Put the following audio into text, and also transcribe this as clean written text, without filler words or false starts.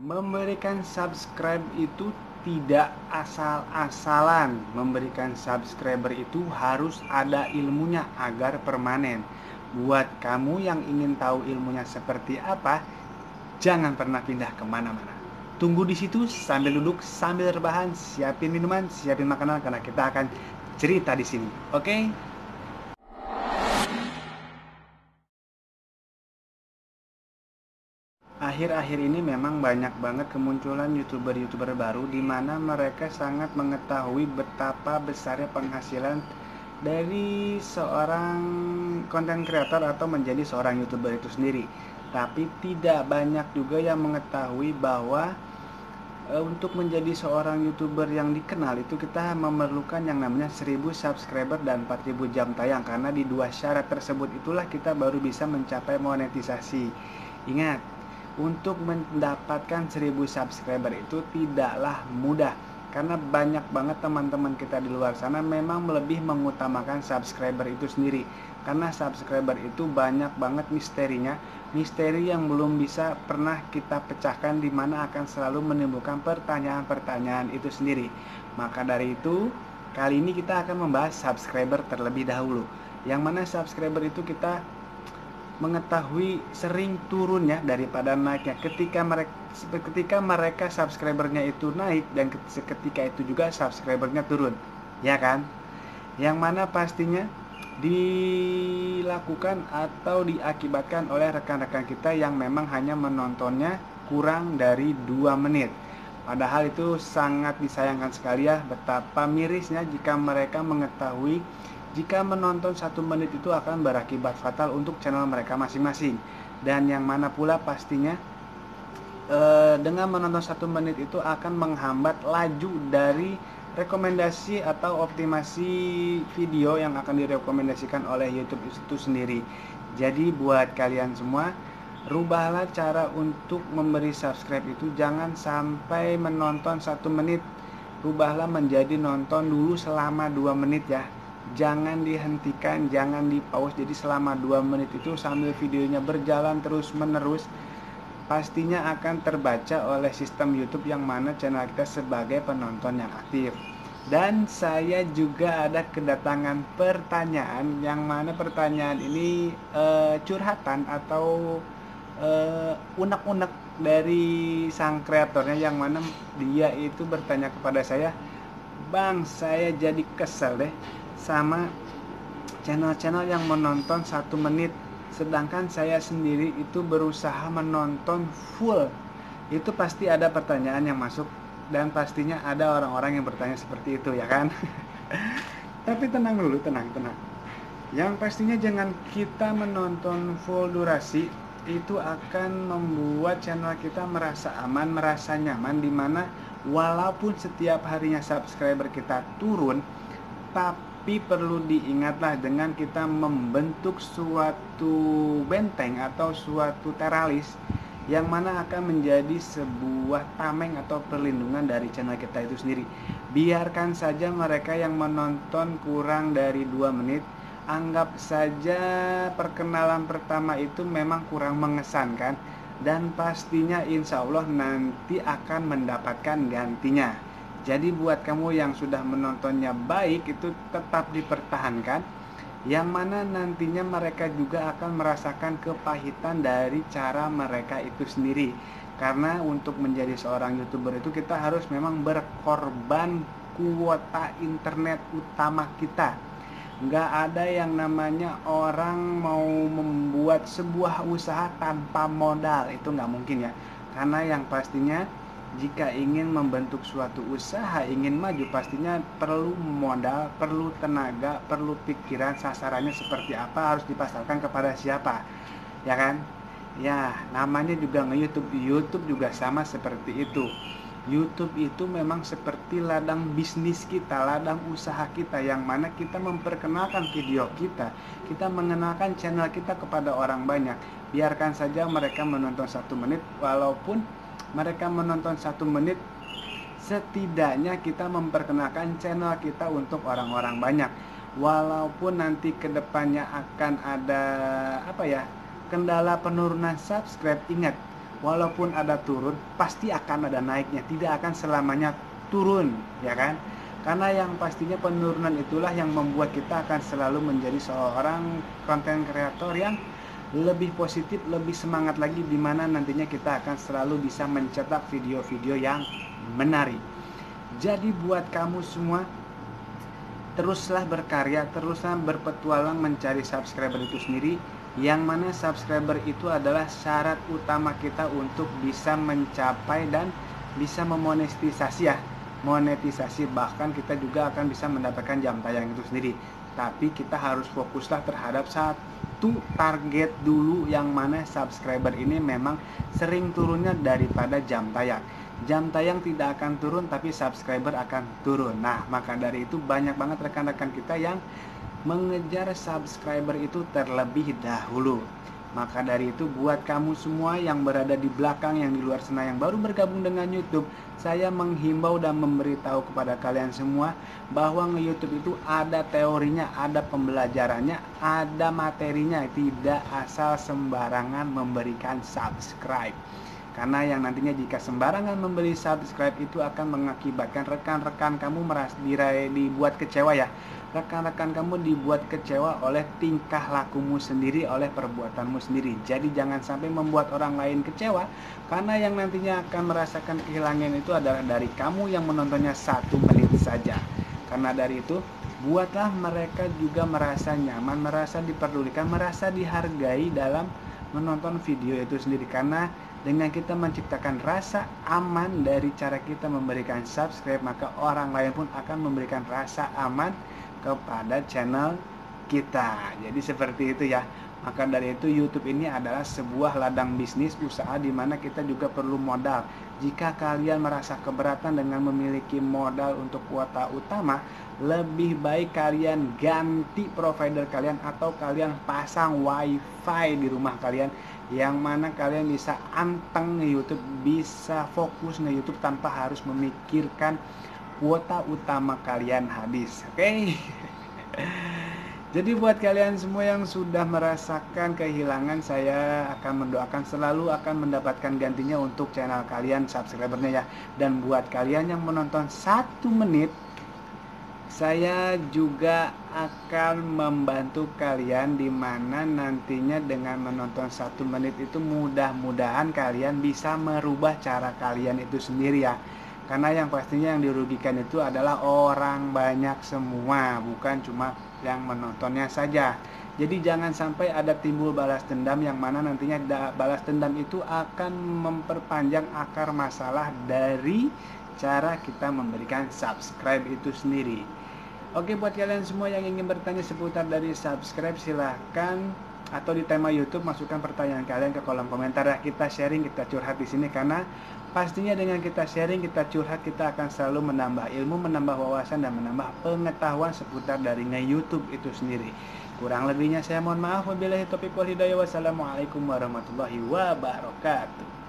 Memberikan subscribe itu tidak asal-asalan. Memberikan subscriber itu harus ada ilmunya agar permanen. Buat kamu yang ingin tahu ilmunya seperti apa, jangan pernah pindah kemana-mana. Tunggu di situ sambil duduk, sambil rebahan, siapin minuman, siapin makanan karena kita akan cerita di sini. Oke? Akhir-akhir ini memang banyak banget kemunculan YouTuber-YouTuber baru di mana mereka sangat mengetahui betapa besarnya penghasilan dari seorang konten kreator atau menjadi seorang YouTuber itu sendiri. Tapi tidak banyak juga yang mengetahui bahwa untuk menjadi seorang YouTuber yang dikenal itu kita memerlukan yang namanya 1000 subscriber dan 4000 jam tayang, karena di dua syarat tersebut itulah kita baru bisa mencapai monetisasi. Ingat, untuk mendapatkan 1000 subscriber itu tidaklah mudah, karena banyak banget teman-teman kita di luar sana memang lebih mengutamakan subscriber itu sendiri. Karena subscriber itu banyak banget misterinya, misteri yang belum bisa pernah kita pecahkan, di mana akan selalu menimbulkan pertanyaan-pertanyaan itu sendiri. Maka dari itu, kali ini kita akan membahas subscriber terlebih dahulu. Yang mana subscriber itu kita mengetahui sering turunnya daripada naiknya. Ketika mereka subscribernya itu naik, dan ketika itu juga subscribernya turun, ya kan? Yang mana pastinya dilakukan atau diakibatkan oleh rekan-rekan kita yang memang hanya menontonnya kurang dari 2 menit. Padahal itu sangat disayangkan sekali ya, betapa mirisnya jika mereka mengetahui jika menonton 1 menit itu akan berakibat fatal untuk channel mereka masing-masing. Dan yang mana pula pastinya dengan menonton 1 menit itu akan menghambat laju dari rekomendasi atau optimasi video yang akan direkomendasikan oleh YouTube itu sendiri. Jadi buat kalian semua, rubahlah cara untuk memberi subscribe itu. Jangan sampai menonton 1 menit, rubahlah menjadi nonton dulu selama 2 menit ya. Jangan dihentikan, jangan di pause. Jadi selama 2 menit itu sambil videonya berjalan terus menerus, pastinya akan terbaca oleh sistem YouTube yang mana channel kita sebagai penonton yang aktif. Dan saya juga ada kedatangan pertanyaan, yang mana pertanyaan ini curhatan atau unek-unek dari sang kreatornya, yang mana dia itu bertanya kepada saya, "Bang, saya jadi kesel deh sama channel-channel yang menonton 1 menit, sedangkan saya sendiri itu berusaha menonton full." Itu pasti ada pertanyaan yang masuk, dan pastinya ada orang-orang yang bertanya seperti itu, ya kan? Tapi tenang dulu, tenang. Yang pastinya jangan kita menonton full durasi, itu akan membuat channel kita merasa aman, merasa nyaman, dimana walaupun setiap harinya subscriber kita turun, tapi perlu diingatlah, dengan kita membentuk suatu benteng atau suatu teralis yang mana akan menjadi sebuah tameng atau perlindungan dari channel kita itu sendiri. Biarkan saja mereka yang menonton kurang dari 2 menit, anggap saja perkenalan pertama itu memang kurang mengesankan, dan pastinya insya Allah nanti akan mendapatkan gantinya. Jadi buat kamu yang sudah menontonnya baik, itu tetap dipertahankan, yang mana nantinya mereka juga akan merasakan kepahitan dari cara mereka itu sendiri. Karena untuk menjadi seorang YouTuber itu kita harus memang berkorban kuota internet utama kita. Nggak ada yang namanya orang mau membuat sebuah usaha tanpa modal, itu nggak mungkin ya. Karena yang pastinya jika ingin membentuk suatu usaha, ingin maju, pastinya perlu modal, perlu tenaga, perlu pikiran, sasarannya seperti apa, harus dipasarkan kepada siapa, ya kan? Ya, namanya juga nge-YouTube. YouTube juga sama seperti itu. YouTube itu memang seperti ladang bisnis kita, ladang usaha kita, yang mana kita memperkenalkan video kita mengenalkan channel kita kepada orang banyak. Biarkan saja mereka menonton 1 menit, walaupun mereka menonton 1 menit, setidaknya kita memperkenalkan channel kita untuk orang-orang banyak. Walaupun nanti kedepannya akan ada kendala penurunan subscribe, ingat, walaupun ada turun, pasti akan ada naiknya, tidak akan selamanya turun, ya kan? Karena yang pastinya penurunan itulah yang membuat kita akan selalu menjadi seorang konten kreator yang lebih positif, lebih semangat lagi, di mana nantinya kita akan selalu bisa mencetak video-video yang menarik. Jadi buat kamu semua, teruslah berkarya, teruslah berpetualang mencari subscriber itu sendiri, yang mana subscriber itu adalah syarat utama kita untuk bisa mencapai dan bisa memonetisasi, monetisasi, bahkan kita juga akan bisa mendapatkan jam tayang itu sendiri. Tapi kita harus fokuslah terhadap satu target dulu, yang mana subscriber ini memang sering turunnya daripada jam tayang. Jam tayang tidak akan turun, tapi subscriber akan turun. Nah, maka dari itu banyak banget rekan-rekan kita yang mengejar subscriber itu terlebih dahulu. Maka dari itu buat kamu semua yang berada di belakang, yang di luar sana, yang baru bergabung dengan YouTube, saya menghimbau dan memberitahu kepada kalian semua bahwa nge-YouTube itu ada teorinya, ada pembelajarannya, ada materinya. Tidak asal sembarangan memberikan subscribe. Karena yang nantinya jika sembarangan membeli subscribe itu akan mengakibatkan rekan-rekan kamu dibuat kecewa, ya. Rekan-rekan kamu dibuat kecewa oleh tingkah lakumu sendiri, oleh perbuatanmu sendiri. Jadi jangan sampai membuat orang lain kecewa, karena yang nantinya akan merasakan kehilangan itu adalah dari kamu yang menontonnya 1 menit saja. Karena dari itu, buatlah mereka juga merasa nyaman, merasa diperdulikan, merasa dihargai dalam menonton video itu sendiri. Karena dengan kita menciptakan rasa aman dari cara kita memberikan subscribe, maka orang lain pun akan memberikan rasa aman kepada channel kita. Jadi seperti itu, ya. Maka dari itu YouTube ini adalah sebuah ladang bisnis usaha di mana kita juga perlu modal. Jika kalian merasa keberatan dengan memiliki modal untuk kuota utama, lebih baik kalian ganti provider kalian atau kalian pasang wifi di rumah kalian, yang mana kalian bisa anteng nge-YouTube, bisa fokus nge-YouTube tanpa harus memikirkan kuota utama kalian habis. Oke? Jadi buat kalian semua yang sudah merasakan kehilangan, saya akan mendoakan selalu akan mendapatkan gantinya untuk channel kalian, subscribernya, ya. Dan buat kalian yang menonton 1 menit, saya juga akan membantu kalian, di mana nantinya dengan menonton 1 menit itu mudah-mudahan kalian bisa merubah cara kalian itu sendiri, ya. Karena yang pastinya yang dirugikan itu adalah orang banyak semua, bukan cuma yang menontonnya saja. Jadi jangan sampai ada timbul balas dendam, yang mana nantinya balas dendam itu akan memperpanjang akar masalah dari cara kita memberikan subscribe itu sendiri. Oke, buat kalian semua yang ingin bertanya seputar dari subscribe, silahkan, atau di tema YouTube masukkan pertanyaan kalian ke kolom komentar, ya. Kita sharing, kita curhat di sini, karena pastinya dengan kita sharing, kita curhat, kita akan selalu menambah ilmu, menambah wawasan, dan menambah pengetahuan seputar dari nge-YouTube itu sendiri. Kurang lebihnya saya mohon maaf. Wabillahi taufiq wal hidayah. Wassalamualaikum warahmatullahi wabarakatuh.